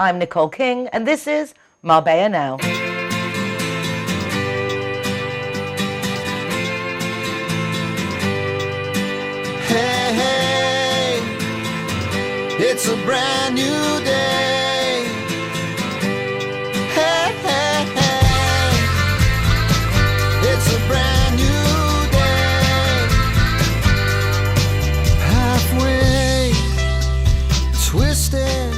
I'm Nicole King, and this is Marbella Now. Hey, hey, it's a brand new day. Hey, hey, hey, it's a brand new day. Halfway twisted.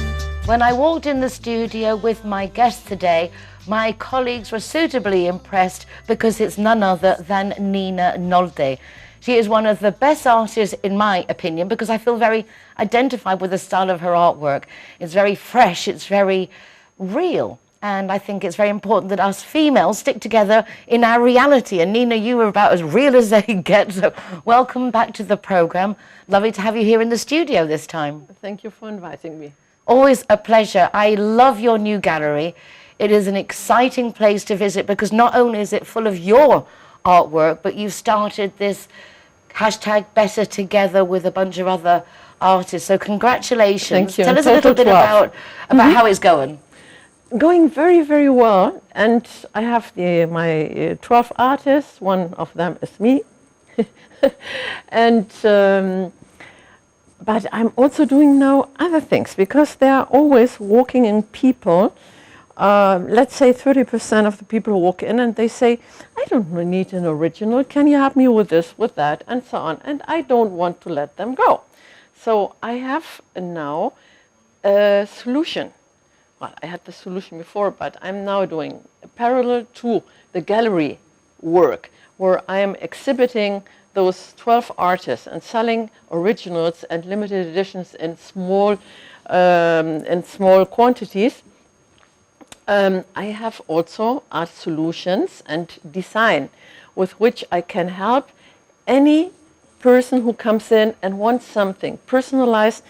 When I walked in the studio with my guest today, my colleagues were suitably impressed because it's none other than Mn319. She is one of the best artists, in my opinion, because I feel very identified with the style of her artwork. It's very fresh, it's very real. And I think it's very important that us females stick together in our reality. And Nina, you were about as real as they get. So welcome back to the program. Lovely to have you here in the studio this time. Thank you for inviting me. Always a pleasure. I love your new gallery. It is an exciting place to visit because not only is it full of your artwork, but you've started this hashtag Better Together with a bunch of other artists. So congratulations. Thank you. Tell us a little bit about how it's going. Going very, very well. And I have my 12 artists. One of them is me. And but I'm also doing now other things because they are always walking in people. Let's say 30% of the people walk in and they say, I don't need an original, can you help me with this, with that, and so on. And I don't want to let them go. So I have now a solution. Well, I had the solution before, but I'm now doing parallel to the gallery work, where I am exhibiting those 12 artists and selling originals and limited editions in small quantities. I have also art solutions and design with which I can help any person who comes in and wants something personalized,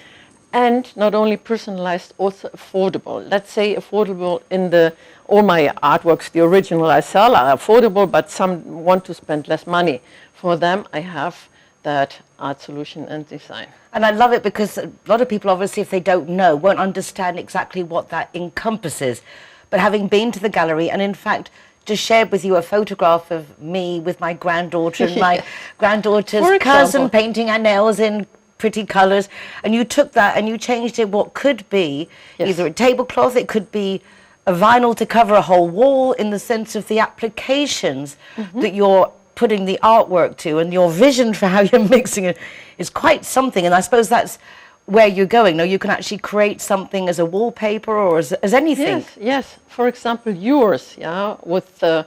and not only personalized, also affordable. Let's say affordable in all my artworks, the original I sell are affordable, but some want to spend less money. For them, I have that art solution and design. And I love it because a lot of people, obviously, if they don't know, won't understand exactly what that encompasses. But having been to the gallery and, in fact, just shared with you a photograph of me with my granddaughter and my granddaughter's cousin painting her nails in pretty colours, and you took that and you changed it what could be either a tablecloth, it could be a vinyl to cover a whole wall, in the sense of the applications that you're putting the artwork to, and your vision for how you're mixing it is quite something. And I suppose that's where you're going. No, you can actually create something as a wallpaper or as anything. Yes, yes. For example, yours, yeah, with the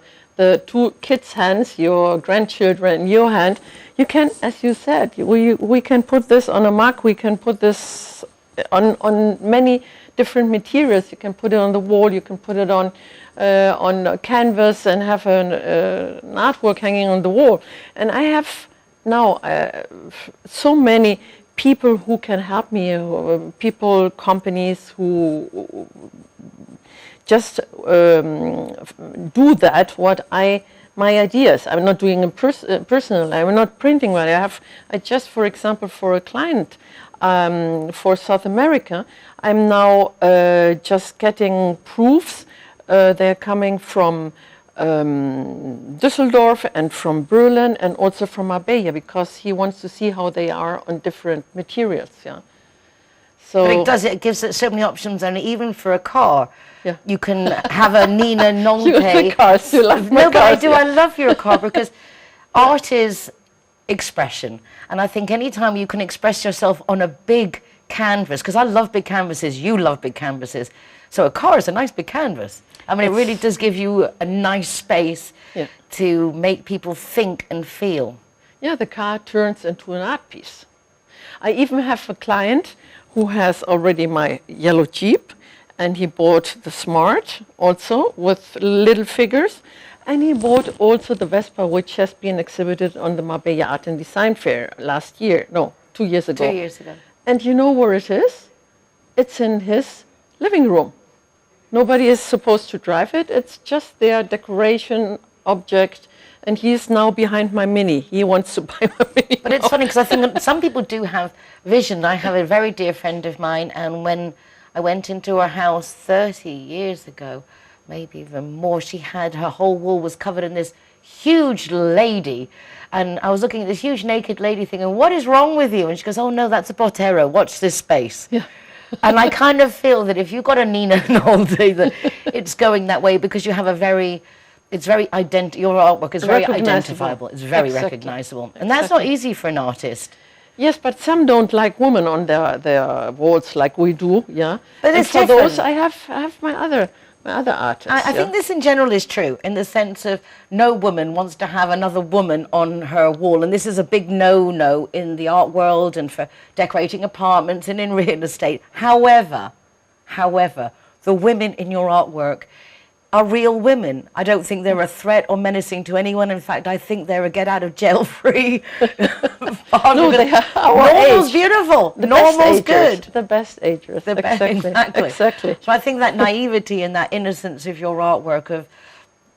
two kids' hands, your grandchildren in your hand, you can, as you said, we can put this on a mug, we can put this on many different materials. You can put it on the wall, you can put it on a canvas and have an artwork hanging on the wall. And I have now so many people who can help me, people, companies who just do that, my ideas. I'm not doing it personally, I'm not printing one. I just, for example, for a client for South America, I'm now just getting proofs. They're coming from Düsseldorf and from Berlin and also from Marbella, because he wants to see how they are on different materials. Yeah. So but it gives it so many options, and even for a car, you can have a Mn319. You like cars, you love my No, but cars, I do. I love your car because art is expression, and I think anytime you can express yourself on a big canvas, because I love big canvases, you love big canvases, so a car is a nice big canvas. I mean, it really does give you a nice space to make people think and feel. Yeah, the car turns into an art piece. I even have a client who has already my yellow Jeep, and he bought the Smart also with little figures, and he bought also the Vespa, which has been exhibited on the Marbella Art and Design Fair last year. No, 2 years ago. 2 years ago. And you know where it is? It's in his living room. Nobody is supposed to drive it. It's just their decoration object. And he's now behind my Mini. He wants to buy my Mini. But it's funny because I think some people do have vision. I have a very dear friend of mine, and when I went into her house 30 years ago, maybe even more. She had, her whole wall was covered in this huge lady. And I was looking at this huge naked lady thinking, what is wrong with you? And she goes, oh no, that's a Botero. Watch this space. Yeah. And I kind of feel that if you've got a Nina Nolte, that it's going that way because you have a very, it's very your artwork is very identifiable. It's very recognizable. And that's not easy for an artist. Yes, but some don't like women on their walls like we do, yeah. But and it's for different. those, I have my other artists. I think this in general is true in the sense of no woman wants to have another woman on her wall, and this is a big no-no in the art world and for decorating apartments and in real estate. However, the women in your artwork are real women. I don't think they're a threat or menacing to anyone. In fact, I think they're a get-out-of-jail-free part No, of it. they are our Normal's age. beautiful. The Normal's best agers, good. The best agers. Exactly. Exactly. So I think that naivety and that innocence of your artwork, of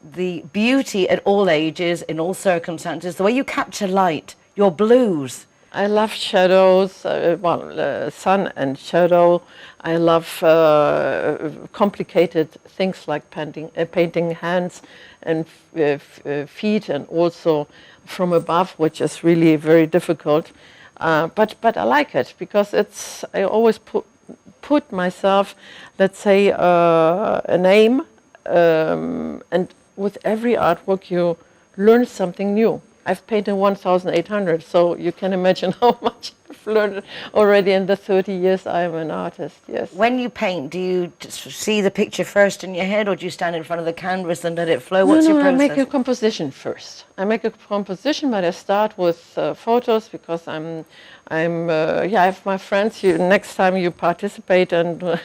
the beauty at all ages, in all circumstances, the way you capture light, your blues. I love shadows, sun and shadow. I love complicated things like painting hands and feet, and also from above, which is really very difficult. But I like it because I always put myself, let's say, a name, and with every artwork you learn something new. I've painted 1,800, so you can imagine how much I've learned already in the 30 years I'm an artist, yes. When you paint, do you just see the picture first in your head, or do you stand in front of the canvas and let it flow? What's your process? I make a composition first. I make a composition, but I start with photos because I have my friends. Next time you participate and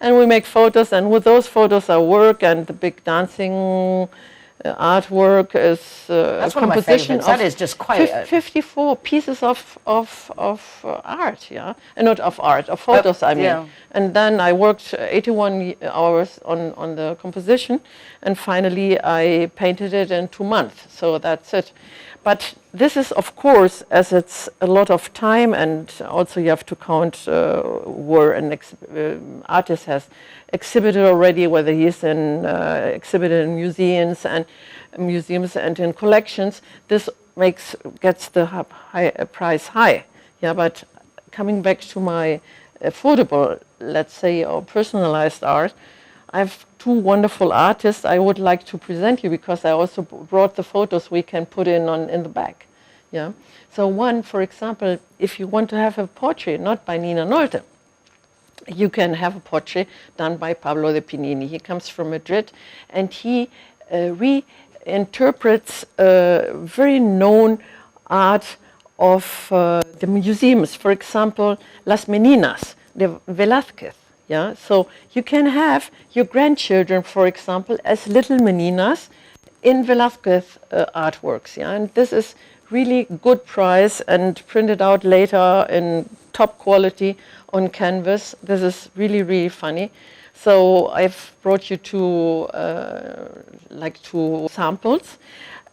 and we make photos, and with those photos I work, and the big dancing artwork is That's a one of my composition favorites. That is just quite 54 pieces of art, yeah, and not of art, of photos, I mean. yeah. And then I worked 81 hours on the composition, and finally I painted it in 2 months. So that's it. But this is, of course, as it's a lot of time, and also you have to count where an artist has exhibited already, whether he's exhibited in museums and in collections. This gets the price high. Yeah, but coming back to my affordable, let's say, or personalized art, I have 2 wonderful artists I would like to present you, because I also brought the photos we can put in the back. Yeah. So one, for example, if you want to have a portrait, not by Nina Nolte, you can have a portrait done by Pablo de Pinini. He comes from Madrid, and he reinterprets very known art of the museums. For example, Las Meninas, de Velázquez. Yeah, so you can have your grandchildren, for example, as little meninas in Velázquez artworks. Yeah, and this is really good price and printed out later in top quality on canvas. This is really, really funny. So I've brought you 2 samples,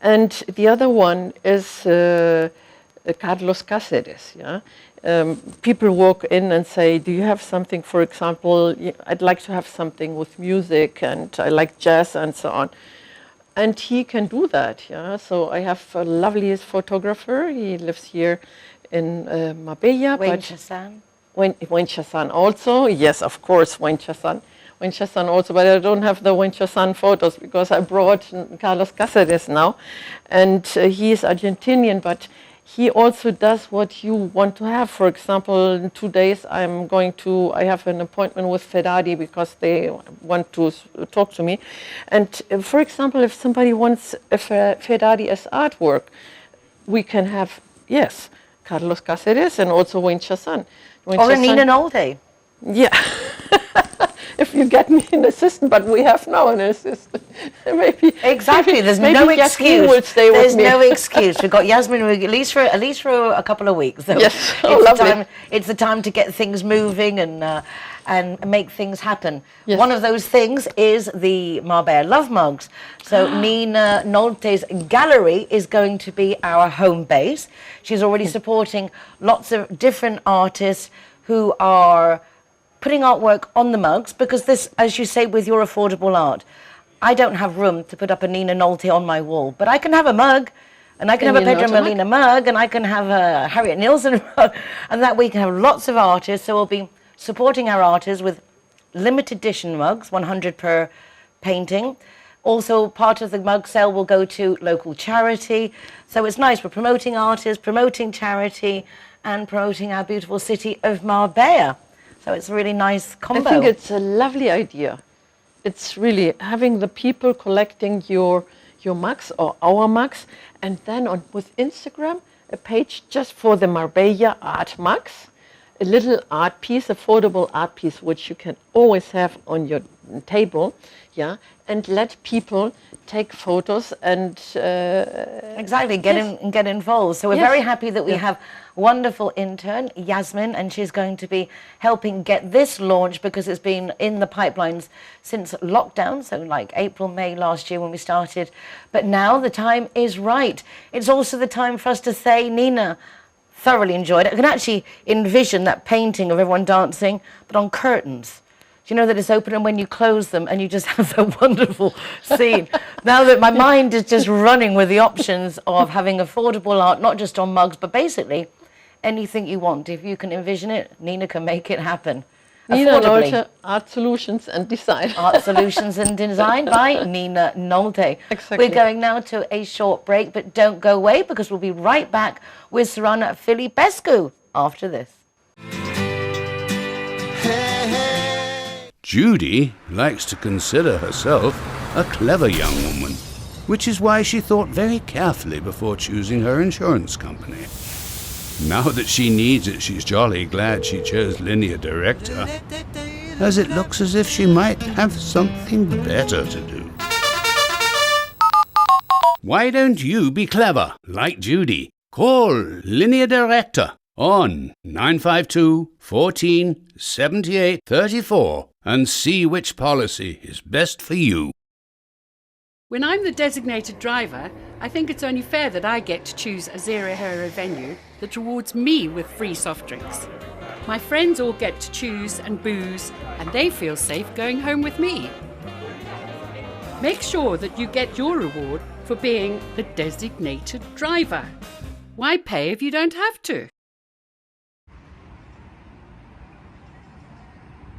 and the other one is Carlos Cáceres. Yeah. People walk in and say, do you have something, for example, I'd like to have something with music, and I like jazz and so on. And he can do that, yeah. So I have a lovely photographer. He lives here in Marbella. Wayne Chassan? Wayne Chassan also, yes, of course, Wayne Chassan also, but I don't have the Wayne Chassan photos because I brought Carlos Cáceres now. And he is Argentinian, but he also does what you want to have. For example, in 2 days I have an appointment with Ferrari because they want to talk to me. And for example, if somebody wants a Ferrari as artwork, we can have, yes, Carlos Cáceres and also Wayne Chassan. Or a Nina Nolte. Yeah. If you get me an assistant, but we have now an assistant. Maybe Exactly. There's maybe no Yasmin excuse. will stay with There's me. no excuse. We've got Yasmin at least for a couple of weeks. So Yes. Oh, lovely. It's the time to get things moving and make things happen. Yes. One of those things is the Marbella Love Mugs. So Nina Nolte's gallery is going to be our home base. She's already supporting lots of different artists who are putting artwork on the mugs, because this, as you say, with your affordable art, I don't have room to put up a Nina Nolte on my wall, but I can have a mug, and I can have a Pedro Molina mug, and I can have a Harriet Nielsen mug, and that we can have lots of artists. So we'll be supporting our artists with limited edition mugs, 100 per painting. Also, part of the mug sale will go to local charity. So it's nice. We're promoting artists, promoting charity, and promoting our beautiful city of Marbella. So it's a really nice combo. I think it's a lovely idea. It's really having the people collecting your mugs or our mugs, and then with Instagram, a page just for the Marbella art mugs, a little art piece, affordable art piece, which you can always have on your table, yeah, and let people take photos and exactly get involved. So we're very happy that we have wonderful intern Yasmin, and she's going to be helping get this launched, because it's been in the pipelines since lockdown, so like April, May last year when we started. But now the time is right. It's also the time for us to say, Nina, thoroughly enjoyed it. I can actually envision that painting of everyone dancing, but on curtains. Do you know that it's open, and when you close them and you just have that wonderful scene? Now that my mind is just running with the options of having affordable art, not just on mugs, but basically anything you want. If you can envision it, Nina can make it happen. Nina Nolte, Art Solutions and Design. Art Solutions and Design by Nina Nolte. Exactly. We're going now to a short break, but don't go away, because we'll be right back with Sorana Filipescu after this. Judy likes to consider herself a clever young woman, which is why she thought very carefully before choosing her insurance company. Now that she needs it, she's jolly glad she chose Linear Director, as it looks as if she might have something better to do. Why don't you be clever, like Judy? Call Linear Director on 952 14 78 34 and see which policy is best for you. When I'm the designated driver, I think it's only fair that I get to choose a zero-hero venue that rewards me with free soft drinks. My friends all get to choose and booze, and they feel safe going home with me. Make sure that you get your reward for being the designated driver. Why pay if you don't have to?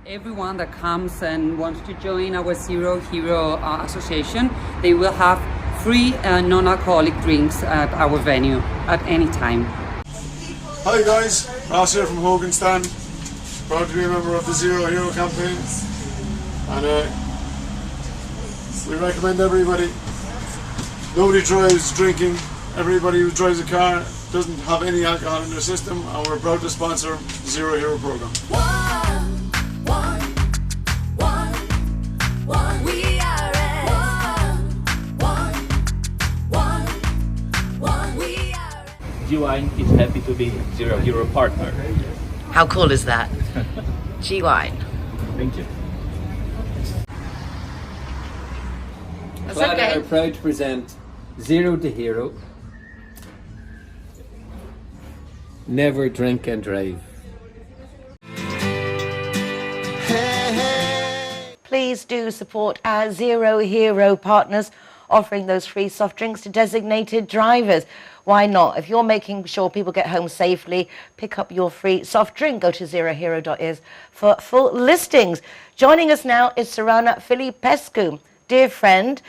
Everyone that comes and wants to join our Zero Hero Association, they will have free non-alcoholic drinks at our venue at any time. Hi guys, Ross here from Hoganstown. Proud to be a member of the Zero Hero campaign. And we recommend everybody, nobody drives drinking. Everybody who drives a car doesn't have any alcohol in their system, and we're proud to sponsor the Zero Hero program. G-Wine is happy to be Zero Hero partner. How cool is that? G-Wine. Thank you. That's Clara okay. are proud to present Zero to Hero. Never drink and drive. Please do support our Zero Hero partners, offering those free soft drinks to designated drivers. Why not? If you're making sure people get home safely, pick up your free soft drink. Go to zerohero.is for full listings. Joining us now is Sorana Filipescu. Dear friend,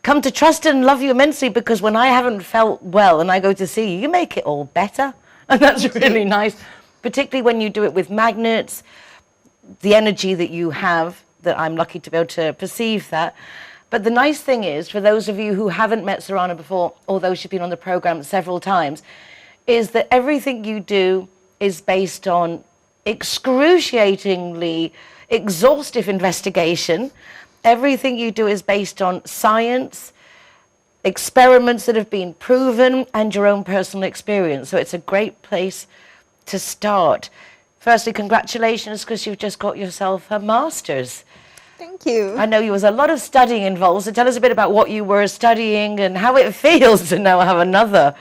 come to trust and love you immensely, because when I haven't felt well and I go to see you, you make it all better. And that's really nice, particularly when you do it with magnets, the energy that you have, that I'm lucky to be able to perceive that. But the nice thing is, for those of you who haven't met Sorana before, although she's been on the program several times, is that everything you do is based on excruciatingly exhaustive investigation. Everything you do is based on science, experiments that have been proven, and your own personal experience. So it's a great place to start. Firstly, congratulations, because you've just got yourself a master's. Thank you. I know there was a lot of studying involved, so tell us a bit about what you were studying and how it feels to now have another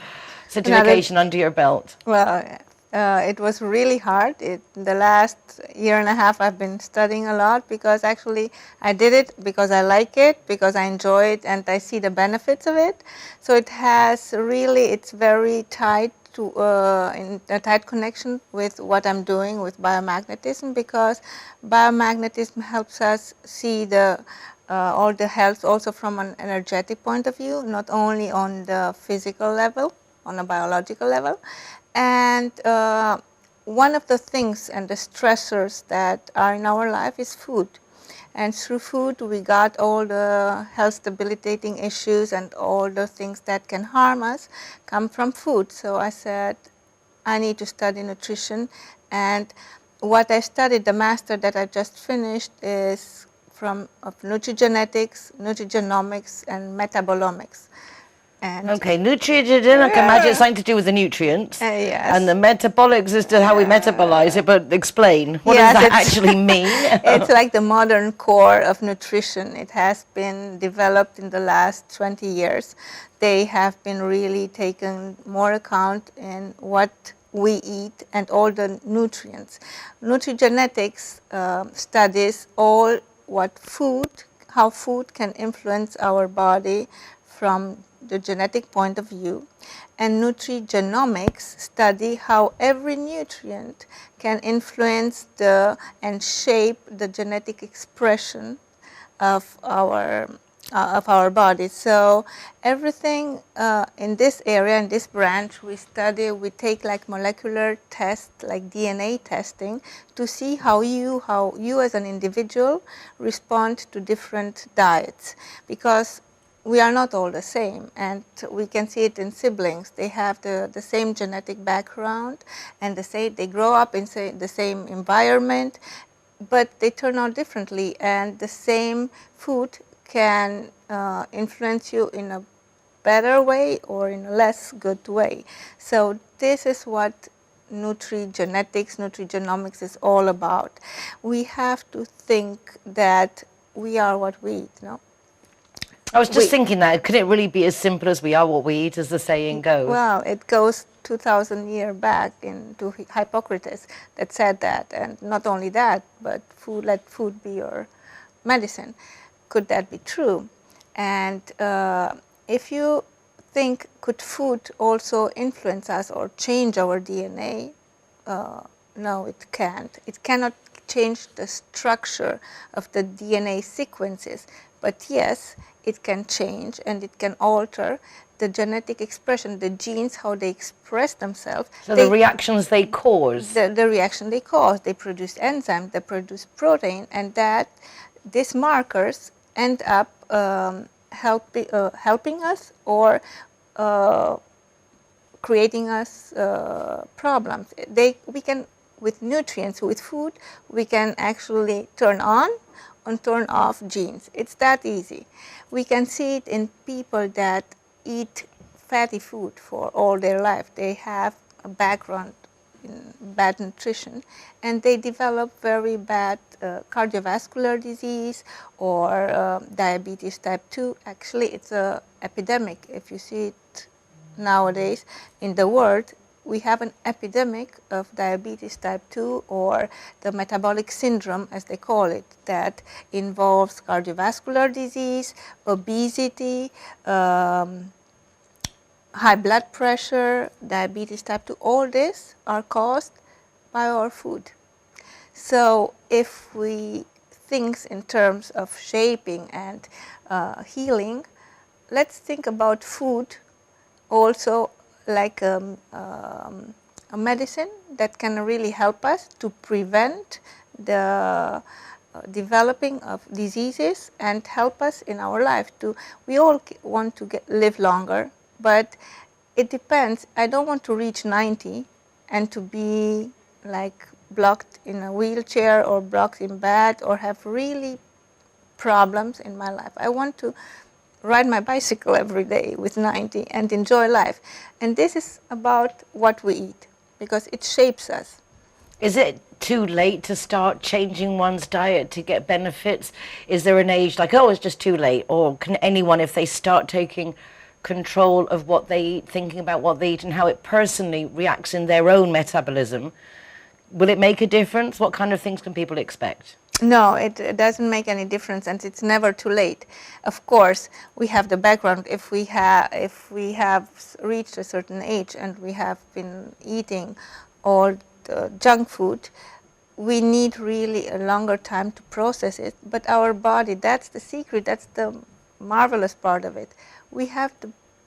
certification under your belt. Well, It was really hard. The last year and a half I've been studying a lot because actually I did it because I like it, because I enjoy it and I see the benefits of it. So it has really, it's very tied to, in a tight connection with what I'm doing with biomagnetism, because biomagnetism helps us see all the health also from an energetic point of view, not only on the physical level, on a biological level. And one of the things and the stressors that are in our life is food. And through food, we got all the health debilitating issues and all the things that can harm us come from food. So I said, I need to study nutrition. And what I studied, the master that I just finished, is of nutrigenetics, nutrigenomics, and metabolomics. And Okay, nutrition, I can imagine it's something to do with the nutrients. Yes. And the metabolics is to how we metabolize it, but explain, what Yes, does that actually mean? It's like the modern core of nutrition. It has been developed in the last 20 years. They have been really taken more account in what we eat and all the nutrients. Nutrigenetics studies all how food can influence our body from the genetic point of view, and nutrigenomics study how every nutrient can influence and shape the genetic expression of our body. So everything in this area, in this branch, we take like molecular tests, like DNA testing, to see how you as an individual respond to different diets, because we are not all the same, and we can see it in siblings. They have the same genetic background, and they grow up in the same environment, but they turn out differently, and the same food can influence you in a better way or in a less good way. So this is what nutrigenetics, nutrigenomics is all about. We have to think that we are what we eat, no? I was just thinking that, could it really be as simple as we are what we eat, as the saying goes? Well, it goes 2,000 years back into Hippocrates that said that, and not only that, but let food be your medicine. Could that be true? And if you think, could food also influence us or change our DNA? No, it can't. It cannot change the structure of the DNA sequences, but yes, it can change and it can alter the genetic expression, the genes, how they express themselves. So the reactions they cause. The reaction they cause. They produce enzymes, they produce protein, and these markers end up helping us or creating us problems. We can, with nutrients, with food, we can actually turn on and turn off genes. It's that easy. We can see it in people that eat fatty food for all their life. They have a background in bad nutrition, and they develop very bad cardiovascular disease or diabetes type 2. Actually, it's an epidemic. If you see it nowadays in the world, we have an epidemic of diabetes type 2, or the metabolic syndrome, as they call it, that involves cardiovascular disease, obesity, high blood pressure, diabetes type 2. All this are caused by our food. So if we think in terms of shaping and healing, let's think about food also like a medicine that can really help us to prevent the developing of diseases and help us in our life. We all want to live longer, but it depends. I don't want to reach 90 and to be like blocked in a wheelchair or blocked in bed or have really problems in my life. I want to ride my bicycle every day with 90 and enjoy life. And this is about what we eat, because it shapes us. Is it too late to start changing one's diet to get benefits? Is there an age like, oh, it's just too late? Or can anyone, if they start taking control of what they eat, thinking about what they eat and how it personally reacts in their own metabolism, will it make a difference? What kind of things can people expect? No, it doesn't make any difference, and it's never too late. Of course, we have the background. If we have reached a certain age and we have been eating all the junk food, we need really a longer time to process it. But our body, that's the secret, that's the marvelous part of it. We have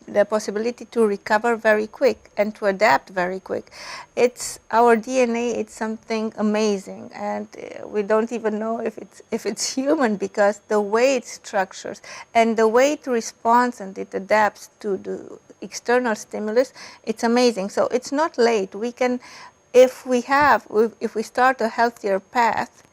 the possibility to recover very quick and to adapt very quick. It's our DNA, it's something amazing, and we don't even know if it's human, because the way it structures and the way it responds and it adapts to the external stimulus, it's amazing. So it's not late. We can, if we start a healthier path,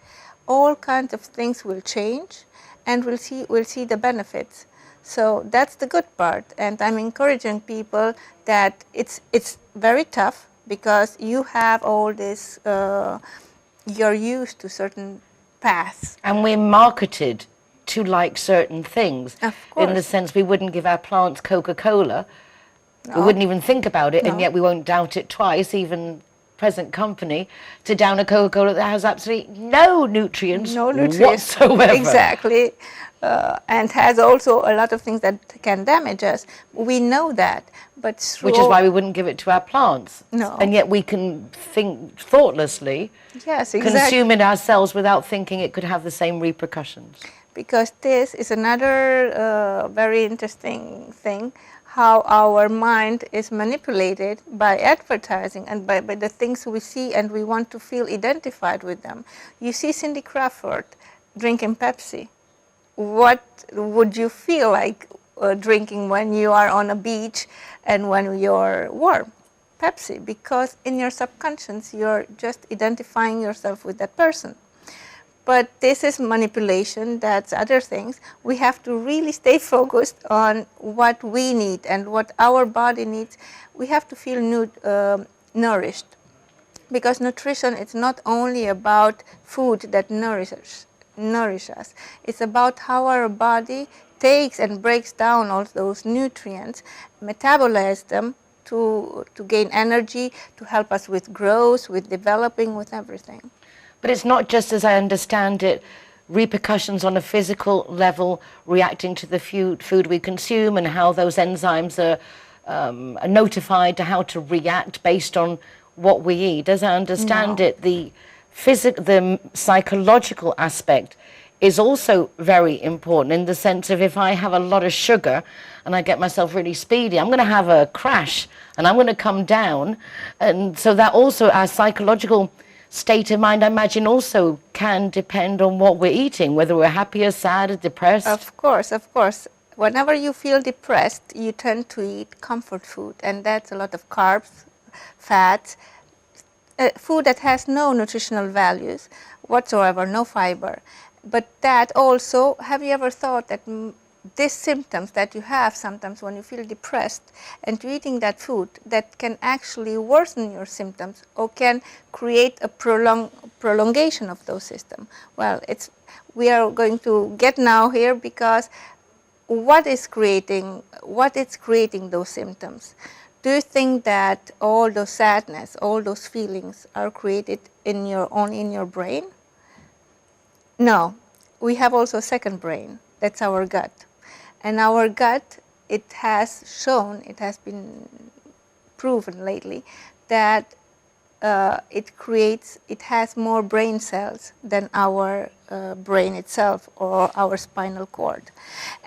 all kinds of things will change, and we'll see the benefits. So that's the good part, and I'm encouraging people that it's very tough, because you have all this, you're used to certain paths. And we're marketed to like certain things. Of course. In the sense we wouldn't give our plants Coca-Cola. No. We wouldn't even think about it, and No. yet we won't doubt it twice, even present company, to down a Coca-Cola that has absolutely no nutrients, whatsoever. Exactly. And has also a lot of things that can damage us. We know that, but through Which is why we wouldn't give it to our plants. No. And yet we can think thoughtlessly, yes, exactly. consume it ourselves without thinking it could have the same repercussions. Because this is another very interesting thing, how our mind is manipulated by advertising and by the things we see, and we want to feel identified with them. You see Cindy Crawford drinking Pepsi. What would you feel like drinking when you are on a beach and when you're warm? Pepsi, because in your subconscious you're just identifying yourself with that person. But this is manipulation, that's other things. We have to really stay focused on what we need and what our body needs. We have to feel nourished, because nutrition is not only about food that nourishes us. It's about how our body takes and breaks down all those nutrients, metabolizes them to gain energy, to help us with growth, with developing, with everything. But it's not just, as I understand it, repercussions on a physical level reacting to the food we consume and how those enzymes are notified to how to react based on what we eat. As I understand it, the psychological aspect is also very important, in the sense of if I have a lot of sugar and I get myself really speedy, I'm going to have a crash and I'm going to come down. And so that also, our psychological state of mind, I imagine, also can depend on what we're eating, whether we're happy or sad or depressed. Of course, of course. Whenever you feel depressed, you tend to eat comfort food, and that's a lot of carbs, fats, food that has no nutritional values whatsoever, no fiber. But that also, have you ever thought that these symptoms that you have sometimes when you feel depressed, and eating that food, that can actually worsen your symptoms or can create a prolongation of those symptoms? Well, we are going to get now here, because what is creating those symptoms? Do you think that all those sadness, all those feelings are created only in your brain? No, we have also a second brain, that's our gut. And our gut, it has been proven lately that it has more brain cells than our brain itself or our spinal cord.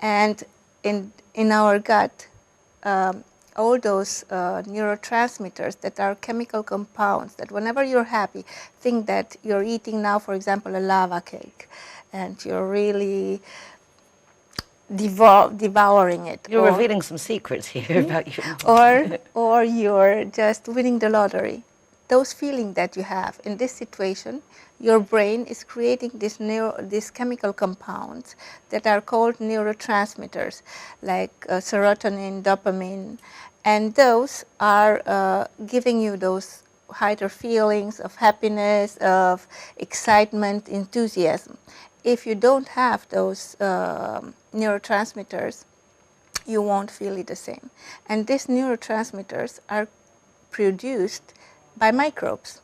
And in our gut, all those neurotransmitters that are chemical compounds that whenever you're happy, think that you're eating now, for example, a lava cake, and you're really devouring it. You're revealing some secrets here about you. or you're just winning the lottery. Those feelings that you have in this situation, your brain is creating these chemical compounds that are called neurotransmitters, like serotonin, dopamine, and those are giving you those higher feelings of happiness, of excitement, enthusiasm. If you don't have those neurotransmitters, you won't feel it the same. And these neurotransmitters are produced by microbes.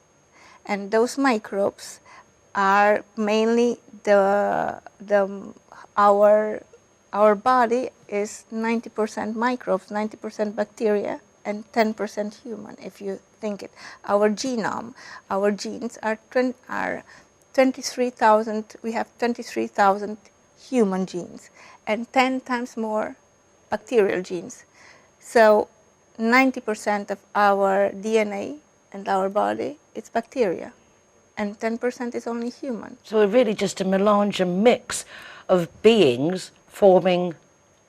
And those microbes are mainly our body is 90% microbes, 90% bacteria, and 10% human, if you think it. Our genome, our genes are 23,000, we have 23,000 human genes and 10 times more bacterial genes. So 90% of our DNA and our body is bacteria, and 10% is only human. So we're really just a melange, a mix of beings forming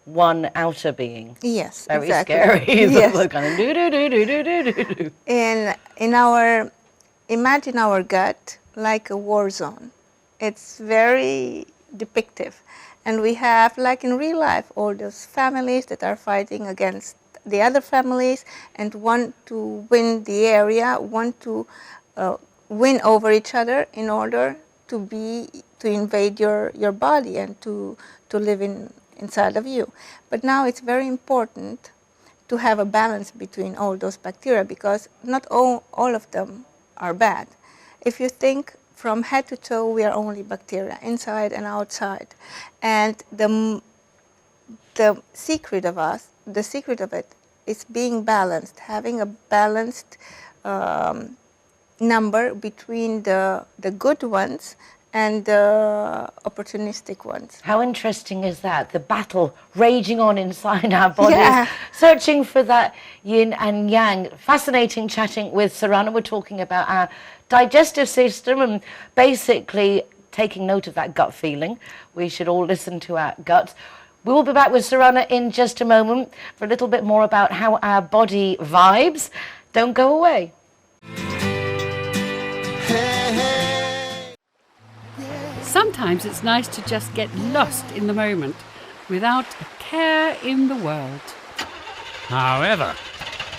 one outer being. Yes, Very exactly. scary. Yes. Kind of do. Imagine our gut like a war zone. It's very depictive. And we have, like in real life, all those families that are fighting against the other families and want to win the area, want to win over each other in order to invade your body and to live inside of you. But now it's very important to have a balance between all those bacteria, because not all of them are bad. If you think from head to toe, we are only bacteria, inside and outside. And the secret of it is being balanced, having a balanced number between the good ones and the opportunistic ones. How interesting is that? The battle raging on inside our bodies, Yeah. searching for that yin and yang. Fascinating chatting with Sorana. We're talking about our digestive system and basically taking note of that gut feeling. We should all listen to our guts. We will be back with Sorana in just a moment for a little bit more about how our body vibes. Don't go away. Sometimes it's nice to just get lost in the moment without a care in the world. However,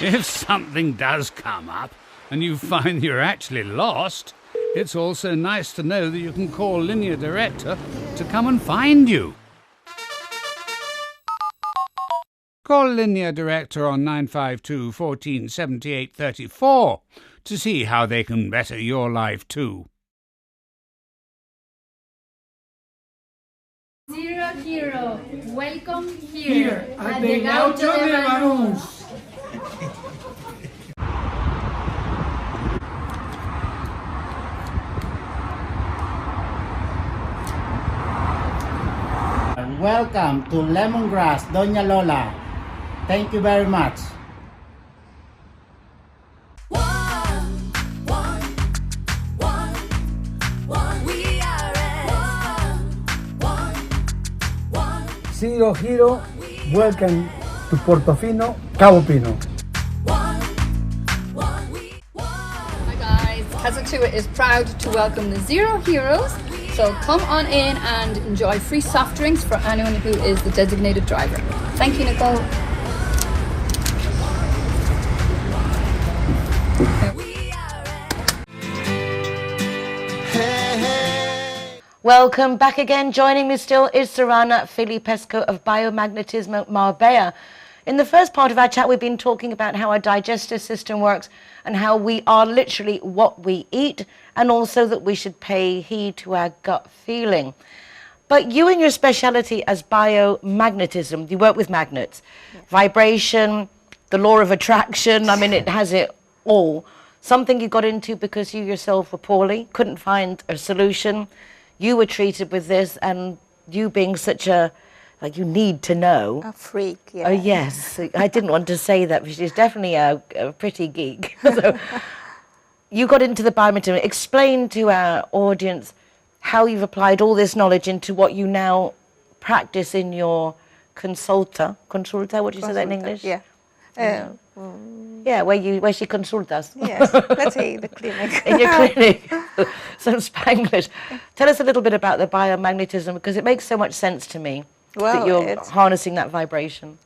if something does come up and you find you're actually lost, it's also nice to know that you can call Linear Director to come and find you. Call Linear Director on 952 14 78 34 to see how they can better your life too. Zero Hero, welcome here at the Gaucho de Banús. Welcome to Lemongrass, Doña Lola. Thank you very much. Zero Hero, welcome to Portofino, Cabo Pino. Hi guys, Kazatua is proud to welcome the Zero Heroes. So come on in and enjoy free soft drinks for anyone who is the designated driver. Thank you, Nicole. Welcome back again. Joining me still is Sorana Filipescu of Biomagnetismo Marbella. In the first part of our chat, we've been talking about how our digestive system works and how we are literally what we eat, and also that we should pay heed to our gut feeling. But you and your speciality as biomagnetism, you work with magnets, vibration, the law of attraction, I mean, it has it all. Something you got into because you yourself were poorly, couldn't find a solution. You were treated with this, and you being such a, like, you need to know. A freak, yeah. Oh, yes. I didn't want to say that, but she's definitely a pretty geek. So you got into the biomagnetism. Explain to our audience how you've applied all this knowledge into what you now practice in your consulta, what do you say that in English? Yeah. Yeah, where she consultas. Yes, let's say the clinic. In your clinic. Some Spanglish. Tell us a little bit about the biomagnetism, because it makes so much sense to me that you're harnessing that vibration.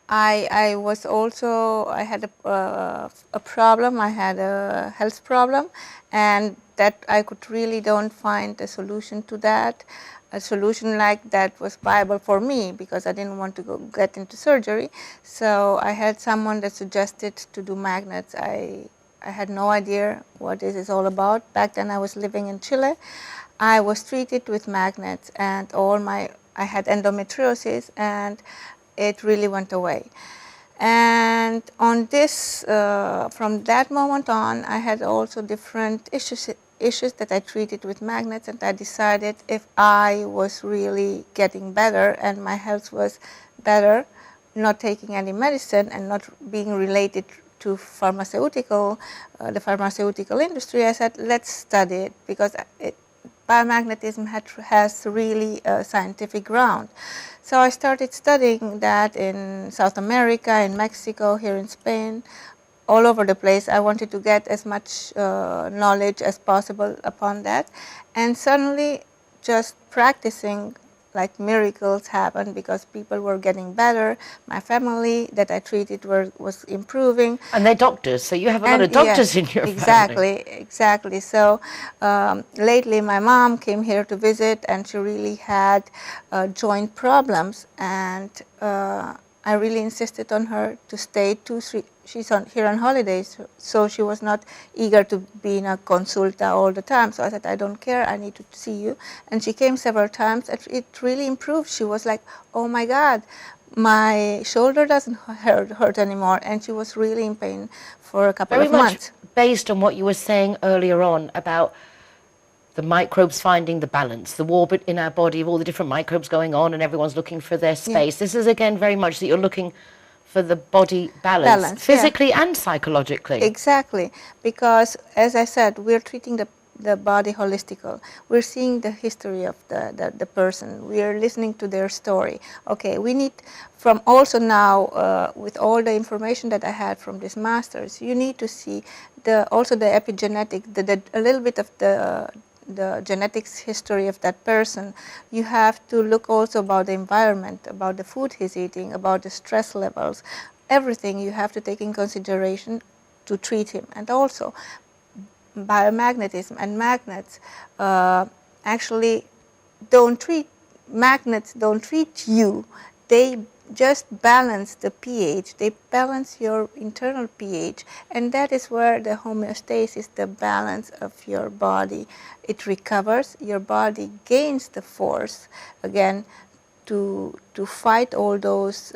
I was also, I had a problem, I had a health problem, and that I could really don't find a solution to that. a solution like that was viable for me because I didn't want to get into surgery. So I had someone that suggested to do magnets. I had no idea what this is all about. Back then I was living in Chile. I was treated with magnets and I had endometriosis and it really went away. And on this, from that moment on, I had also different issues that I treated with magnets, and I decided if I was really getting better and my health was better, not taking any medicine and not being related to the pharmaceutical industry, I said, let's study it because biomagnetism has really a scientific ground. So I started studying that in South America, in Mexico, here in Spain, all over the place. I wanted to get as much knowledge as possible upon that. And suddenly, just practicing, like miracles happened because people were getting better. My family that I treated was improving. And they're doctors, so you have a lot of doctors in your family. Exactly. So lately my mom came here to visit and she really had joint problems, and I really insisted on her to stay she's here on holidays, so she was not eager to be in a consulta all the time. So I said, I don't care, I need to see you. And she came several times and it really improved. She was like, oh my God, my shoulder doesn't hurt anymore. And she was really in pain for a couple of months. Very much based on what you were saying earlier on about the microbes finding the balance, the war in our body of all the different microbes going on and everyone's looking for their space. Yeah. This is again very much that you're looking for the body balance physically and psychologically. Exactly, because as I said, we're treating the body holistically. We're seeing the history of the person. We're listening to their story. Okay, we need from also now with all the information that I had from these masters, you need to see also the epigenetic, a little bit of the genetics history of that person. You have to look also about the environment, about the food he's eating, about the stress levels, everything you have to take in consideration to treat him. And also biomagnetism and magnets actually magnets don't treat you. They just balance the pH, they balance your internal pH, and that is where the homeostasis, the balance of your body, it recovers, your body gains the force again to fight all those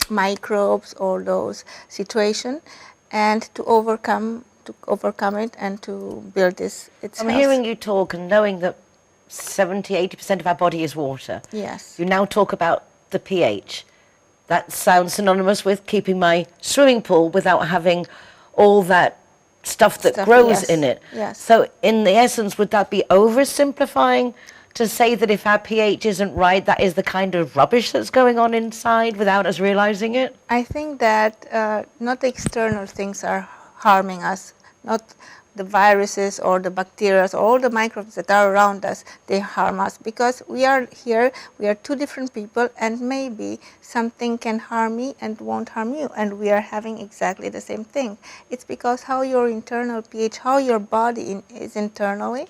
microbes, all those situations, and to overcome it and to build its I'm health. hearing you talk and knowing that 70-80% of our body is water. Yes. You now talk about the pH. That sounds synonymous with keeping my swimming pool without having all that stuff that grows in it. Yes. So in the essence, would that be oversimplifying to say that if our pH isn't right, that is the kind of rubbish that's going on inside without us realizing it? I think that not the external things are harming us, not the viruses or the bacteria or all the microbes that are around us, they harm us because we are here, we are two different people, and maybe something can harm me and won't harm you, and we are having exactly the same thing. It's because how your internal pH, how your body is internally,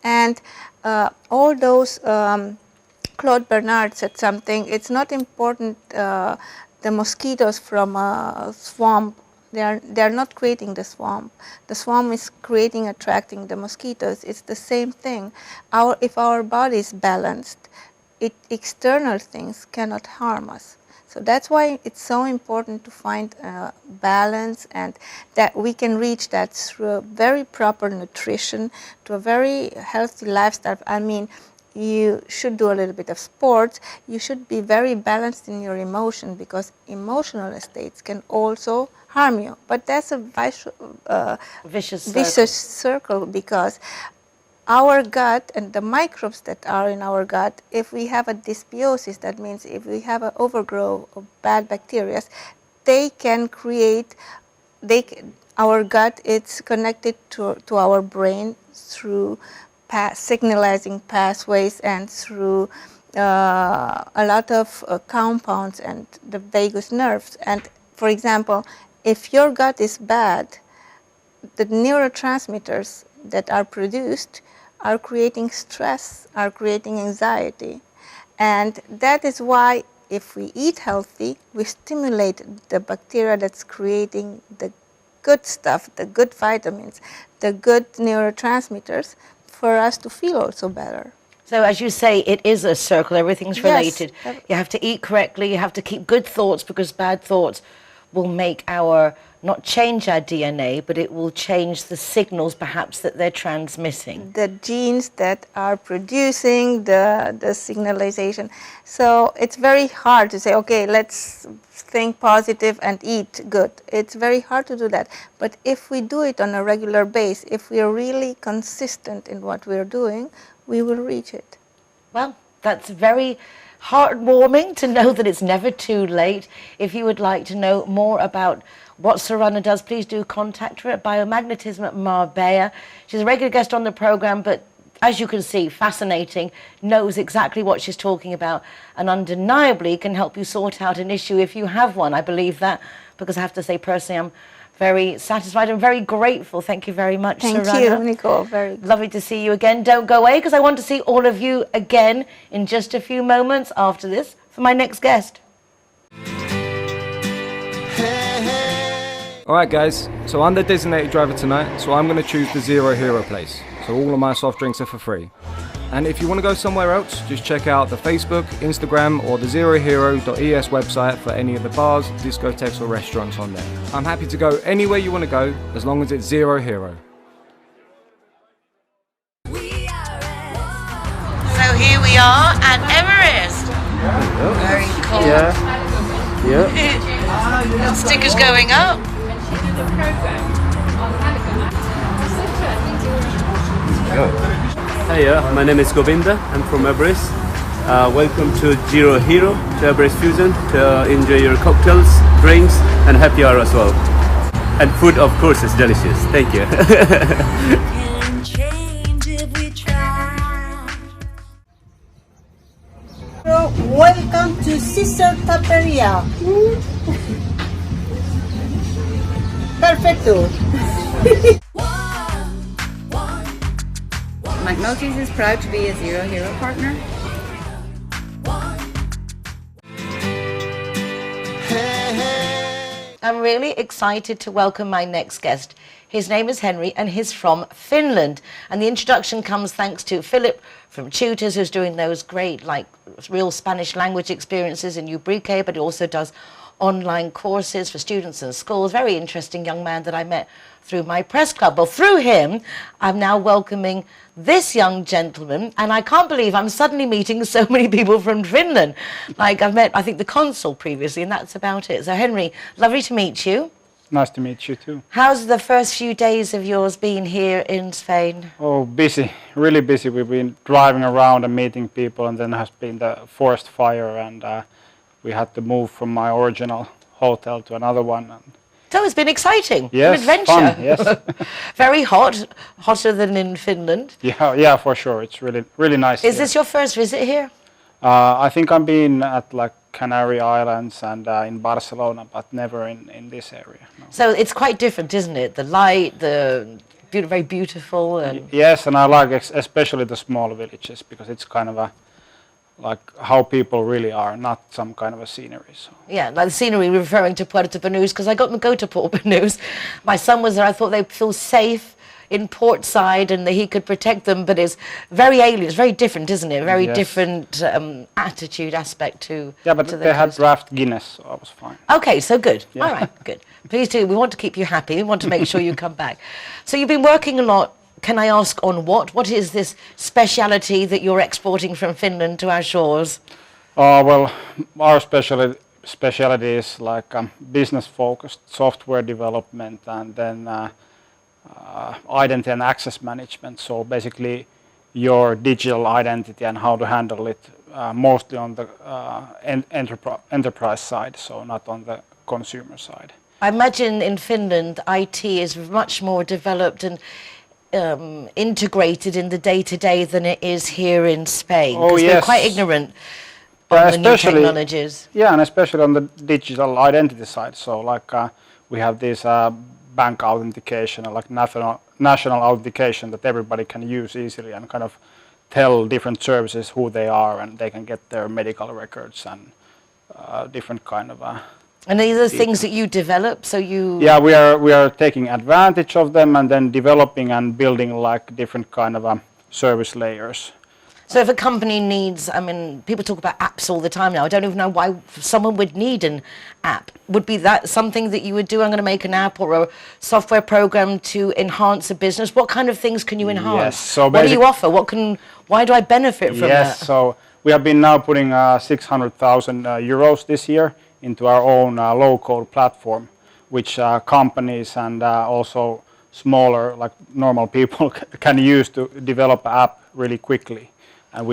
and all those, Claude Bernard said something, it's not important the mosquitoes from a swamp. They are not creating the swamp. The swamp is attracting the mosquitoes. It's the same thing. If our body is balanced, external things cannot harm us. So that's why it's so important to find balance, and that we can reach that through a very proper nutrition, to a very healthy lifestyle. I mean, you should do a little bit of sports. You should be very balanced in your emotion, because emotional states can also harm you. But that's a vicious circle, because our gut and the microbes that are in our gut, if we have a dysbiosis, that means if we have an overgrowth of bad bacteria, they can create, our gut is connected to our brain through signalizing pathways and through a lot of compounds and the vagus nerves. And for example, if your gut is bad, the neurotransmitters that are produced are creating stress, are creating anxiety. And that is why if we eat healthy, we stimulate the bacteria that's creating the good stuff, the good vitamins, the good neurotransmitters for us to feel also better. So as you say, it is a circle, everything's related. Yes. You have to eat correctly, you have to keep good thoughts because bad thoughts will make not change our DNA, but it will change the signals perhaps that they're transmitting. The genes that are producing the signalization. So it's very hard to say, okay, let's think positive and eat good. It's very hard to do that. But if we do it on a regular basis, if we are really consistent in what we're doing, we will reach it. Well, that's very heartwarming to know that it's never too late. If you would like to know more about what Sorana does, please do contact her at Biomagnetismo Marbella. She's a regular guest on the program, but as you can see, fascinating, knows exactly what she's talking about, and undeniably can help you sort out an issue if you have one. I believe that, because I have to say personally, I'm very satisfied and very grateful. Thank you very much, Thank Sorana. you, Nicole. Very good. Lovely to see you again. Don't go away, because I want to see all of you again in just a few moments after this for my next guest. Alright guys, so I'm the designated driver tonight, so I'm going to choose the Zero Hero place. So all of my soft drinks are for free. And if you want to go somewhere else, just check out the Facebook, Instagram or the zerohero.es website for any of the bars, discotheques or restaurants on there. I'm happy to go anywhere you want to go, as long as it's Zero Hero. So here we are at Everest. Very cool. Yeah. Stickers going up. Hey, my name is Govinda. I'm from Everest. Welcome to Zero Hero, to Everest Fusion, to enjoy your cocktails, drinks, and happy hour as well. And food, of course, is delicious. Thank you. Welcome to Sister Taperia. Perfecto. McNulty's is proud to be a Zero Hero partner. I'm really excited to welcome my next guest. His name is Henri and he's from Finland. And the introduction comes thanks to Philip from Tutors, who's doing those great, real Spanish language experiences in Ubrique, but he also does online courses for students and schools. Very interesting young man that I met through my press club. Well, through him, I'm now welcoming this young gentleman, and I can't believe I'm suddenly meeting so many people from Finland. I've met, I think, the consul previously, and that's about it. So, Henri, lovely to meet you. Nice to meet you too. How's the first few days of yours been here in Spain? Oh, busy, really busy. We've been driving around and meeting people, and then has been the forest fire, and we had to move from my original hotel to another one. So it's been exciting, yes, an adventure. Fun, yes. Very hot, hotter than in Finland. Yeah, for sure. It's really nice. Is this your first visit here? I think I've been at Canary Islands and in Barcelona, but never in this area. No. So it's quite different, isn't it? The light, the very beautiful. And yes, and I like especially the small villages, because it's kind of how people really are, not some kind of a scenery. So. Yeah, like the scenery, referring to Puerto Banús, because I got to go to Puerto Banús. My son was there. I thought they'd feel safe in Portside and that he could protect them, but it's very alien. It's very different, isn't it? Very different attitude, aspect to. Yeah, but they had draft Guinness, so I was fine. Okay, so good. Yeah. All right, good. Please do. We want to keep you happy. We want to make sure you come back. So you've been working a lot. Can I ask on what? What is this speciality that you're exporting from Finland to our shores? Well, our specialty is business-focused software development, and then identity and access management. So basically, your digital identity and how to handle it, mostly on the enterprise side, so not on the consumer side. I imagine in Finland, IT is much more developed and integrated in the day-to-day than it is here in Spain, because they're quite ignorant on the new technologies. Yeah, and especially on the digital identity side. So we have this bank authentication, national authentication that everybody can use easily and kind of tell different services who they are, and they can get their medical records and different kind of. And these are things that you develop, so you. Yeah, we are taking advantage of them and then developing and building like different kind of service layers. So if a company needs, I mean, people talk about apps all the time now. I don't even know why someone would need an app. Would be that something that you would do? I'm going to make an app or a software program to enhance a business. What kind of things can you enhance? Yes, so what do you offer? Why do I benefit from that? Yes, so we have been now putting 600,000 euros this year into our own low-code platform, which companies and also smaller, like normal people, can use to develop an app really quickly. And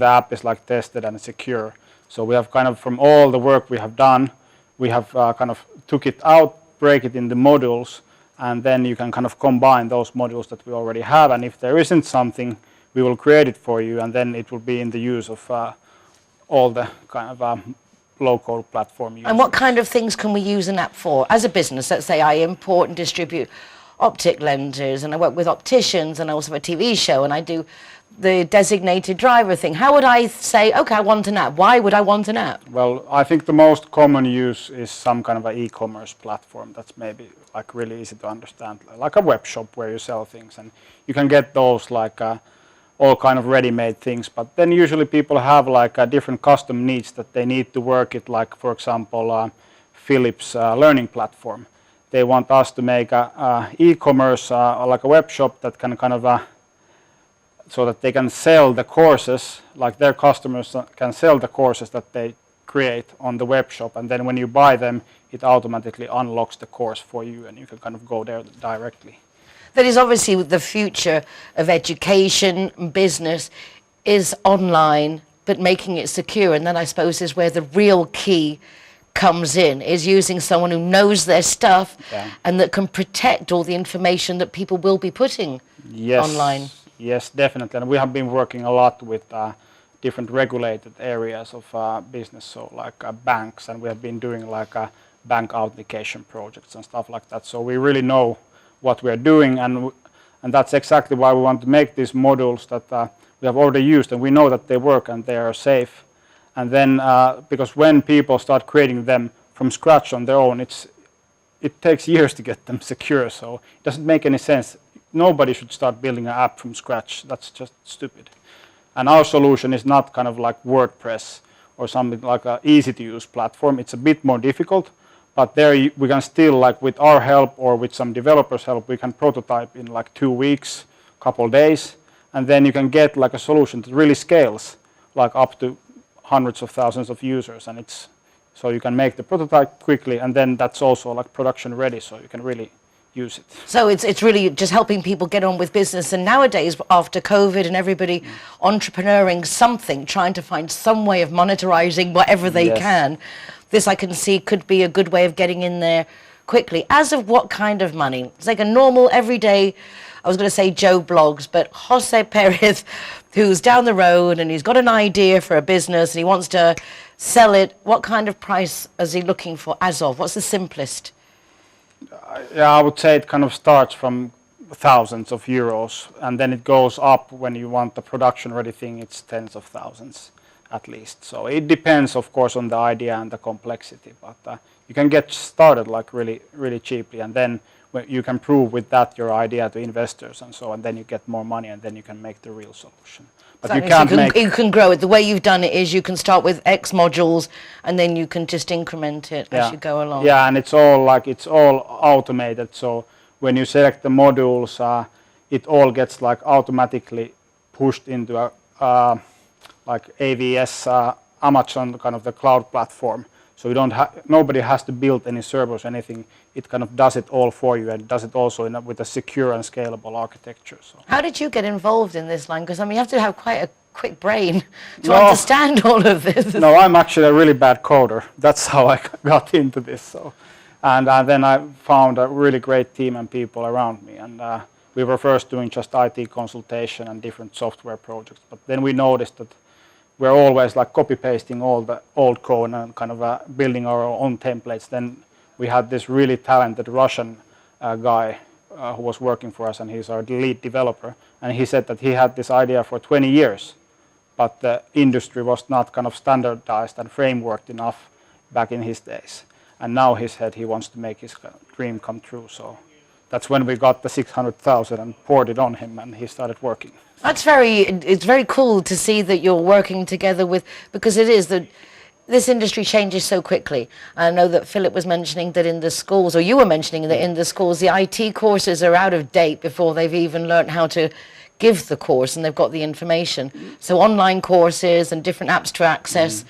the app is like tested and secure. So we have kind of, from all the work we have done, we have kind of took it out, break it into modules, and then you can kind of combine those modules that we already have. And if there isn't something, we will create it for you, and then it will be in the use of all the kind of low-code platform users. And what kind of things can we use an app for? As a business, let's say I import and distribute optic lenses, and I work with opticians, and I also have a TV show, and I do the designated driver thing. How would I say, okay, I want an app? Why would I want an app? Well, I think the most common use is some kind of an e-commerce platform that's maybe like really easy to understand, like a web shop where you sell things, and you can get those like all kind of ready-made things. But then usually people have like different custom needs that they need to work it, like for example Philips learning platform. They want us to make a e-commerce like a web shop that can kind of so that they can sell the courses, like their customers can sell the courses that they create on the web shop, and then when you buy them, it automatically unlocks the course for you, and you can kind of go there directly. That is obviously the future of education and business is online, but making it secure, and then I suppose is where the real key comes in, is using someone who knows their stuff and that can protect all the information that people will be putting online. Yes, definitely. And we have been working a lot with different regulated areas of business, so like banks, and we have been doing like bank authentication projects and stuff like that. So we really know what we are doing, and that's exactly why we want to make these modules that we have already used, and we know that they work and they are safe. And then because when people start creating them from scratch on their own, it takes years to get them secure, so it doesn't make any sense. Nobody should start building an app from scratch. That's just stupid. And our solution is not kind of like WordPress or something like an easy-to-use platform. It's a bit more difficult, but there we can still, like with our help or with some developers' help, we can prototype in like 2 weeks, couple days, and then you can get like a solution that really scales, like up to hundreds of thousands of users, and so you can make the prototype quickly, and then that's also like production ready, so you can really use it. So it's really just helping people get on with business, and nowadays after COVID and everybody entrepreneuring something, trying to find some way of monetizing whatever they can, this I can see could be a good way of getting in there quickly. As of what kind of money? It's like a normal everyday, I was going to say Joe Blogs, but Jose Perez, who's down the road and he's got an idea for a business and he wants to sell it, what kind of price is he looking for as of? What's the simplest? Yeah, I would say it kind of starts from thousands of euros, and then it goes up when you want the production-ready thing. It's tens of thousands at least. So it depends, of course, on the idea and the complexity. But you can get started like really, really cheaply, and then you can prove with that your idea to investors and so on. Then you get more money, and then you can make the real solution. But So you can't you can grow it. The way you've done it is you can start with X modules, and then you can just increment it as you go along. Yeah, and it's all automated. So when you select the modules, it all gets like automatically pushed into a like AWS, Amazon kind of the cloud platform. So you don't nobody has to build any servers, anything. It kind of does it all for you, and does it also with a secure and scalable architecture. So. How did you get involved in this line? Because I mean, you have to have quite a quick brain to understand all of this. No, I'm actually a really bad coder. That's how I got into this. So, and then I found a really great team and people around me, and we were first doing just IT consultation and different software projects. But then we noticed that we're always like copy pasting all the old code and kind of building our own templates. Then we had this really talented Russian guy, who was working for us, and he's our lead developer. And he said that he had this idea for 20 years, but the industry was not kind of standardized and frameworked enough back in his days. And now he said he wants to make his dream come true. So that's when we got the 600,000 and poured it on him, and he started working. It's very cool to see that you're working together with, because it is that this industry changes so quickly. I know that Philip was mentioning that in the schools, or you were mentioning that in the schools, the IT courses are out of date before they've even learned how to give the course and they've got the information. So online courses and different apps to access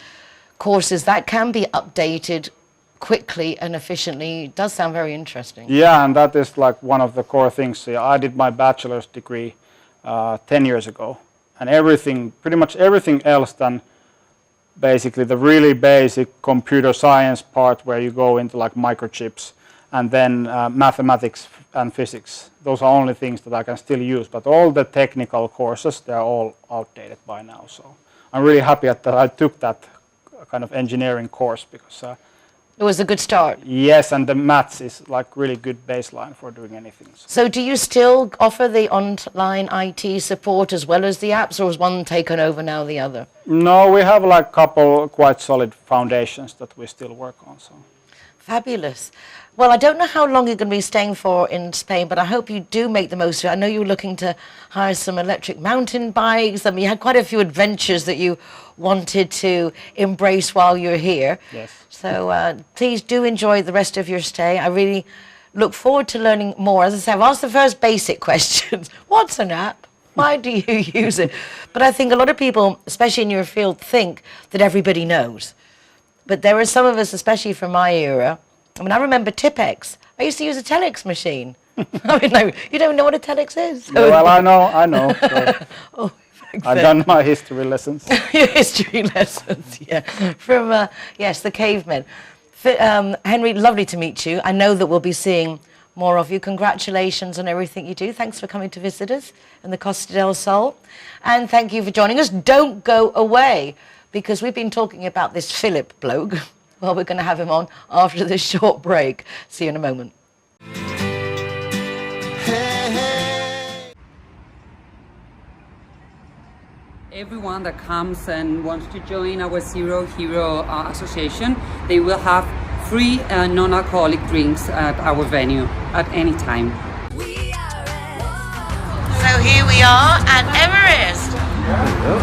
courses, that can be updated quickly and efficiently. It does sound very interesting. Yeah, and that is like one of the core things. I did my bachelor's degree 10 years ago, and pretty much everything else than basically the really basic computer science part where you go into like microchips, and then mathematics and physics. Those are only things that I can still use, but all the technical courses, they're all outdated by now. So I'm really happy that I took that kind of engineering course, because it was a good start. Yes, and the maths is like really good baseline for doing anything. So do you still offer the online IT support as well as the apps, or is one taken over now the other? No, we have like a couple quite solid foundations that we still work on. So fabulous. Well, I don't know how long you're going to be staying for in Spain, but I hope you do make the most of it. I know you're looking to hire some electric mountain bikes. I mean, you had quite a few adventures that you wanted to embrace while you're here. Yes. So please do enjoy the rest of your stay. I really look forward to learning more. As I said, I've asked the first basic questions. What's an app? Why do you use it? But I think a lot of people, especially in your field, think that everybody knows. But there are some of us, especially from my era. I mean, I remember Tipex. I used to use a telex machine. I mean, no, you don't know what a telex is? Yeah, well, I know. So oh, I've done my history lessons. Your history lessons, yeah. From, yes, the cavemen. Henri, lovely to meet you. I know that we'll be seeing more of you. Congratulations on everything you do. Thanks for coming to visit us in the Costa del Sol. And thank you for joining us. Don't go away, because we've been talking about this Philip bloke. Well, we're going to have him on after this short break. See you in a moment. Everyone that comes and wants to join our Zero Hero Association, they will have free non-alcoholic drinks at our venue at any time. So here we are at Everest.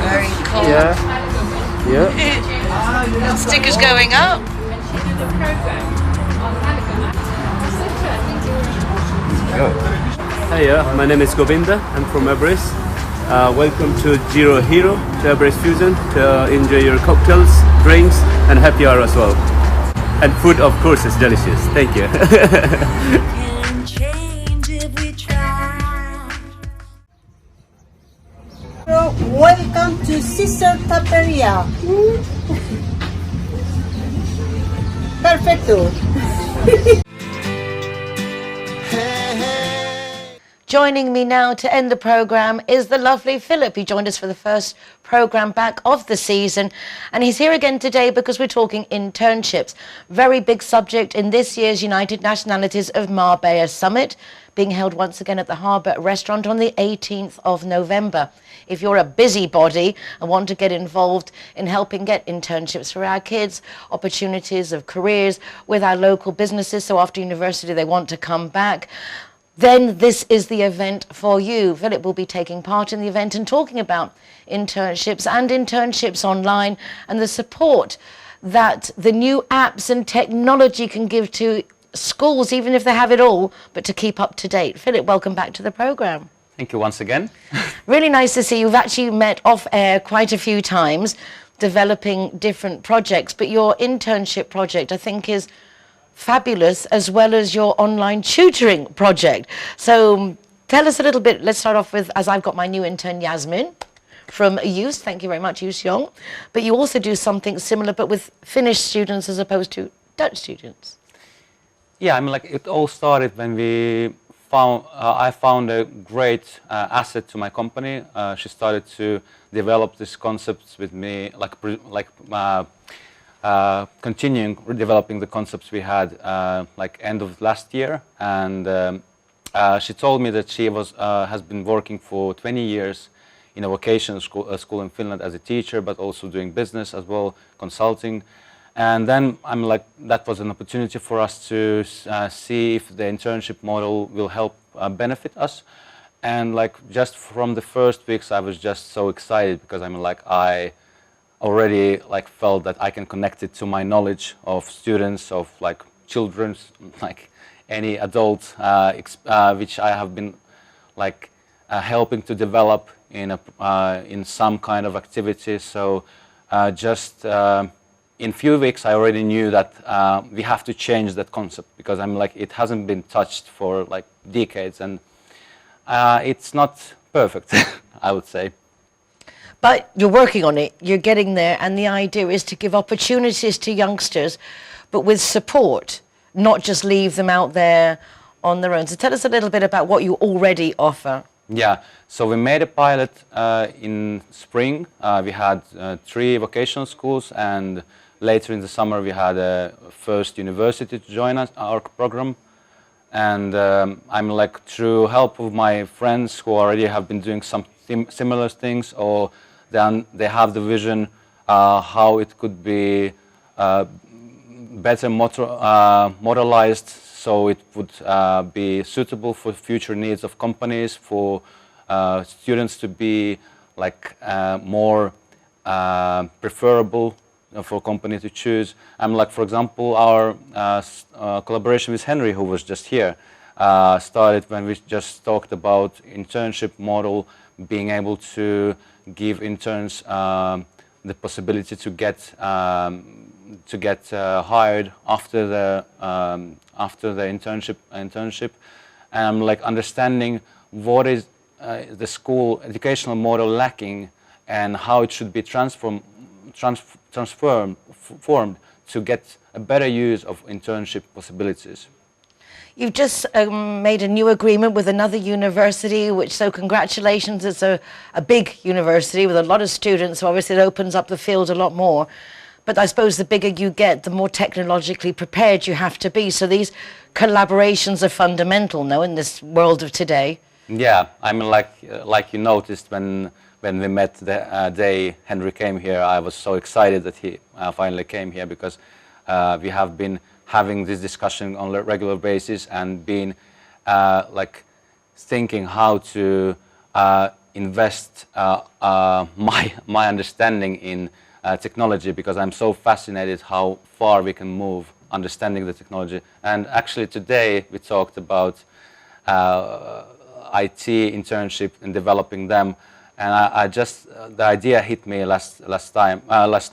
Very cool. Yeah. Stickers going up. Hiya, my name is Govinda. I'm from Everest. Welcome to Zero Hero, to Everest Fusion, to enjoy your cocktails, drinks, and happy hour as well. And food, of course, is delicious. Thank you. Welcome to Sister Taperia. Perfecto. Joining me now to end the programme is the lovely Philip. He joined us for the first programme back of the season, and he's here again today because we're talking internships. Very big subject in this year's United Nationalities of Marbella Summit, being held once again at the Harbour Restaurant on the 18th of November. If you're a busybody and want to get involved in helping get internships for our kids, opportunities of careers with our local businesses, so after university they want to come back, then this is the event for you. Philip will be taking part in the event and talking about internships and internships online and the support that the new apps and technology can give to schools, even if they have it all, but to keep up to date. Philip, welcome back to the programme. Thank you once again. Really nice to see you. You've actually met off air quite a few times, developing different projects, but your internship project, I think, is fabulous, as well as your online tutoring project. So tell us a little bit. Let's start off with, as I've got my new intern, Yasmin, from Youth. Thank you very much, Youth Young. But you also do something similar, but with Finnish students as opposed to Dutch students. Yeah, I mean, like, it all started when we found, I found a great asset to my company. She started to develop these concepts with me, continuing developing the concepts we had like end of last year, and she told me that she has been working for 20 years in a vocational school in Finland as a teacher, but also doing business as well, consulting. And then I'm like, that was an opportunity for us to see if the internship model will help benefit us. And like just from the first weeks, I was just so excited because I'm like, I already like felt that I can connect it to my knowledge of students, of like children, like any adult, which I have been like helping to develop in some kind of activity. So just in few weeks, I already knew that we have to change that concept because I'm like, it hasn't been touched for like decades, and it's not perfect, I would say. But you're working on it, you're getting there, and the idea is to give opportunities to youngsters, but with support, not just leave them out there on their own. So tell us a little bit about what you already offer. Yeah, so we made a pilot in spring. We had 3 vocational schools, and later in the summer we had a first university to join our program. And I'm like, through help of my friends who already have been doing some similar things, or then they have the vision how it could be better modelized, so it would be suitable for future needs of companies, for students to be like more preferable for company to choose. I'm like, for example, our collaboration with Henri, who was just here, started when we just talked about internship model, being able to give interns the possibility to get hired after the internship, and I'm like understanding what is the school educational model lacking and how it should be transformed to get a better use of internship possibilities. You've just made a new agreement with another university, which, so congratulations, it's a big university with a lot of students, so obviously it opens up the field a lot more. But I suppose the bigger you get, the more technologically prepared you have to be. So these collaborations are fundamental, no, in this world of today. Yeah, I mean, like you noticed when we met the day Henri came here, I was so excited that he finally came here, because we have been having this discussion on a regular basis and been like thinking how to invest my understanding in technology, because I'm so fascinated how far we can move understanding the technology. And actually today we talked about IT internship and developing them, and I just the idea hit me last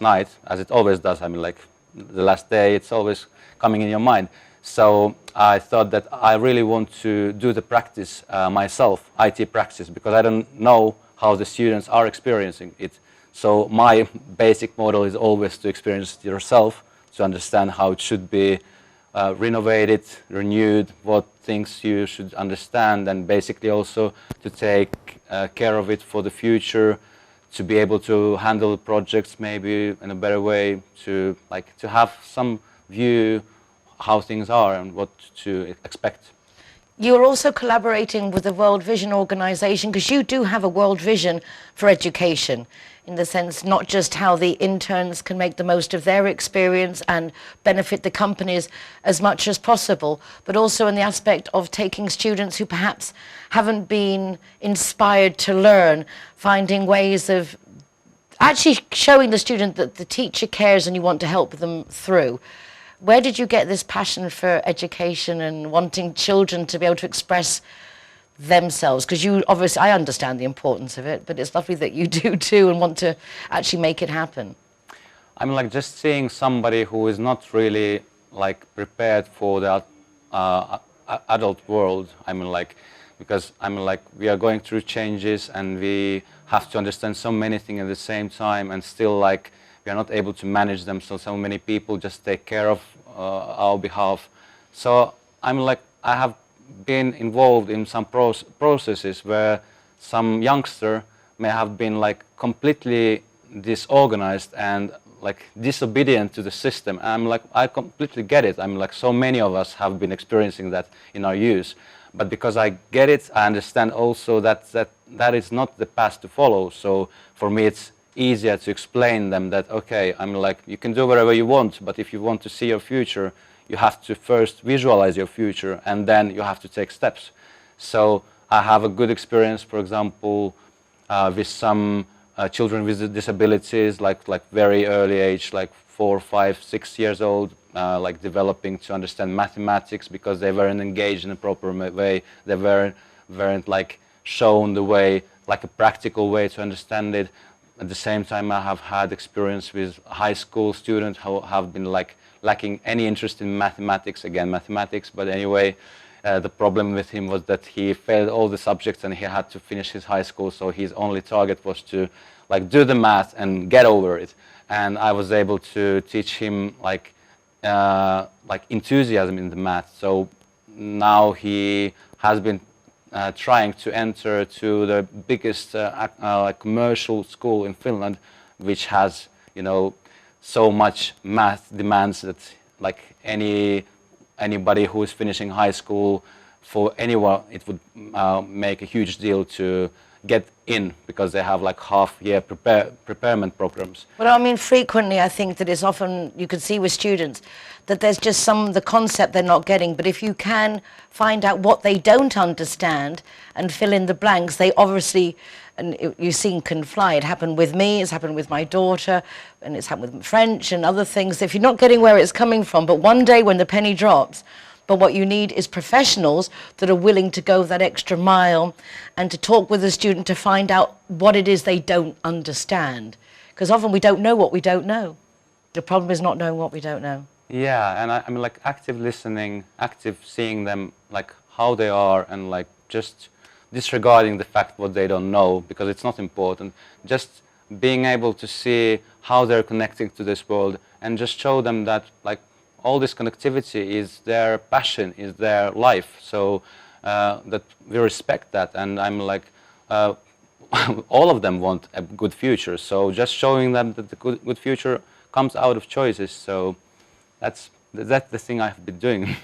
night, as it always does. I mean, like the last day, it's always coming in your mind. So I thought that I really want to do the practice myself, IT practice, because I don't know how the students are experiencing it. So my basic model is always to experience it yourself, to understand how it should be renovated, renewed, what things you should understand, and basically also to take care of it for the future, to be able to handle projects maybe in a better way, to have some view how things are and what to expect. You're also collaborating with the World Vision organization, because you do have a world vision for education, in the sense not just how the interns can make the most of their experience and benefit the companies as much as possible, but also in the aspect of taking students who perhaps haven't been inspired to learn, finding ways of actually showing the student that the teacher cares and you want to help them through. Where did you get this passion for education and wanting children to be able to express themselves? Because you obviously, I understand the importance of it, but it's lovely that you do too and want to actually make it happen. I mean, like just seeing somebody who is not really like prepared for the adult world. I mean, like, because I mean, like we are going through changes and we have to understand so many things at the same time, and still like we are not able to manage them. So many people just take care of our behalf. So I'm like, I have been involved in some processes where some youngster may have been like completely disorganized and like disobedient to the system. I'm like, I completely get it. I'm like, so many of us have been experiencing that in our youth. but because I get it, I understand also that is not the path to follow. So for me, it's easier to explain them that, okay, I'm like, you can do whatever you want, but if you want to see your future, you have to first visualize your future, and then you have to take steps. So I have a good experience, for example, with some children with disabilities, like very early age, like 4, 5, 6 years old, like developing to understand mathematics because they weren't engaged in a proper way. They weren't like shown the way, like a practical way to understand it. At the same time, I have had experience with high school students who have been like lacking any interest in mathematics, but anyway, the problem with him was that he failed all the subjects and he had to finish his high school, so his only target was to like do the math and get over it. And I was able to teach him like enthusiasm in the math. So now he has been trying to enter to the biggest commercial school in Finland, which has, you know, so much math demands that like anybody who is finishing high school, for anyone it would make a huge deal to get in, because they have like half-year preparement programs. Well, I mean, frequently I think that it's often, you can see with students, that there's just the concept they're not getting, but if you can find out what they don't understand and fill in the blanks, they obviously, and you've seen, can fly. It happened with me, it's happened with my daughter, and it's happened with French and other things. If you're not getting where it's coming from, but one day when the penny drops, but what you need is professionals that are willing to go that extra mile and to talk with the student to find out what it is they don't understand. Because often we don't know what we don't know. The problem is not knowing what we don't know. Yeah, and I mean like active listening, active seeing them like how they are, and like just disregarding the fact what they don't know because it's not important. Just being able to see how they're connecting to this world and just show them that like all this connectivity is their passion, is their life. So that we respect that, and I'm like, all of them want a good future. So just showing them that the good future comes out of choices. So that's the thing I've been doing.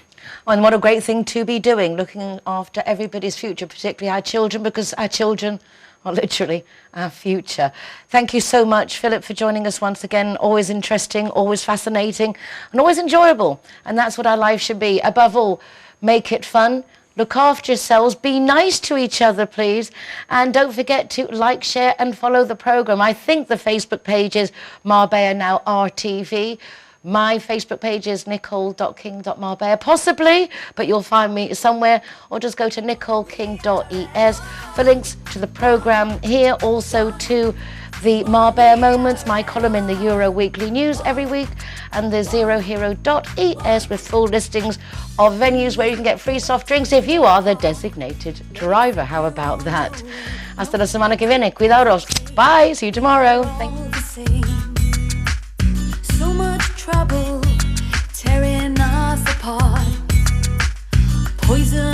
And what a great thing to be doing, looking after everybody's future, particularly our children, because our children are literally our future. Thank you so much, Philip, for joining us once again. Always interesting, always fascinating, and always enjoyable. And that's what our life should be. Above all, make it fun. Look after yourselves. Be nice to each other, please. And don't forget to like, share, and follow the program. I think the Facebook page is Marbella Now RTV. My Facebook page is nicole.king.marbella, possibly, but you'll find me somewhere, or just go to nicoleking.es for links to the program here, also to the Marbella Moments, my column in the Euro Weekly News every week, and the zerohero.es with full listings of venues where you can get free soft drinks if you are the designated driver. How about that? Hasta la semana que viene. Cuidados. Bye. See you tomorrow. Thank you. So much trouble tearing us apart. Poison